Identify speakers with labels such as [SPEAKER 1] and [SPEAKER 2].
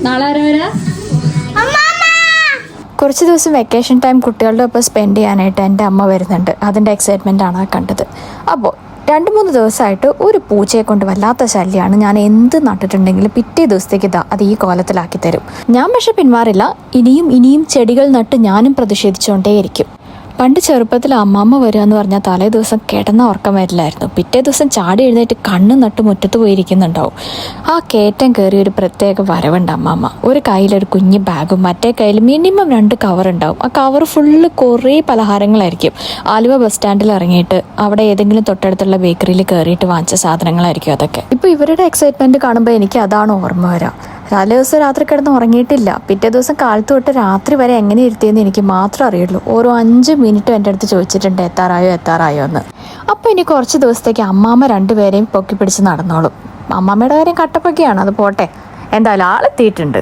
[SPEAKER 1] നാളെ ആരാ വരാ?
[SPEAKER 2] കുറച്ച് ദിവസം വെക്കേഷൻ ടൈം കുട്ടികളുടെ ഒപ്പം സ്പെൻഡ് ചെയ്യാനായിട്ട് എൻ്റെ അമ്മ വരുന്നുണ്ട്. അതിൻ്റെ എക്സൈറ്റ്മെൻറ്റാണ് കണ്ടത്. അപ്പോൾ 2-3 ദിവസമായിട്ട് ഒരു പൂച്ചയെ കൊണ്ട് വല്ലാത്ത ശല്യമാണ്. ഞാൻ എന്ത് നട്ടിട്ടുണ്ടെങ്കിലും പിറ്റേ ദിവസത്തേക്ക് അത് ഈ കോലത്തിലാക്കി തരും. ഞാൻ പക്ഷെ പിന്മാറില്ല. ഇനിയും ചെടികൾ നട്ട് ഞാനും പ്രതിഷേധിച്ചുകൊണ്ടേയിരിക്കും. പണ്ട് ചെറുപ്പത്തിൽ അമ്മമ്മ വരിക എന്ന് പറഞ്ഞാൽ തലേ ദിവസം കിടന്ന ഉറക്കം വരില്ലായിരുന്നു. പിറ്റേ ദിവസം ചാടി എഴുന്നേറ്റ് കണ്ണ് നട്ട് മുറ്റത്ത് പോയിരിക്കുന്നുണ്ടാവും. ആ കയറ്റം കയറി ഒരു പ്രത്യേക വരവുണ്ട് അമ്മമ്മ. ഒരു കയ്യിലൊരു കുഞ്ഞ് ബാഗും മറ്റേ കയ്യിൽ മിനിമം 2 കവർ ഉണ്ടാവും. ആ കവർ ഫുള്ള് കുറേ പലഹാരങ്ങളായിരിക്കും. ആലുവ ബസ് സ്റ്റാൻഡിൽ ഇറങ്ങിയിട്ട് അവിടെ ഏതെങ്കിലും തൊട്ടടുത്തുള്ള ബേക്കറിയിൽ കയറിയിട്ട് വാങ്ങിച്ച സാധനങ്ങളായിരിക്കും അതൊക്കെ. ഇപ്പോൾ ഇവരുടെ എക്സൈറ്റ്മെൻറ്റ് കാണുമ്പോൾ എനിക്ക് അതാണ് ഓർമ്മ വരാം. തലേ ദിവസം രാത്രി കിടന്ന് ഉറങ്ങിയിട്ടില്ല. പിറ്റേ ദിവസം കാലത്ത് തൊട്ട് രാത്രി വരെ എങ്ങനെ ഇരുത്തിയെന്ന് എനിക്ക് മാത്രം അറിയുള്ളൂ. ഓരോ 5 മിനിറ്റും എൻ്റെ അടുത്ത് ചോദിച്ചിട്ടുണ്ട് എത്താറായോ എന്ന്. അപ്പോൾ ഇനി കുറച്ച് ദിവസത്തേക്ക് അമ്മാമ്മ 2 പേരെയും പൊക്കി പിടിച്ച് നടന്നോളും. അമ്മാമ്മയുടെ കാര്യം കട്ടപ്പൊക്കെയാണ്, അത് പോട്ടെ. എന്തായാലും ആളെത്തിയിട്ടുണ്ട്.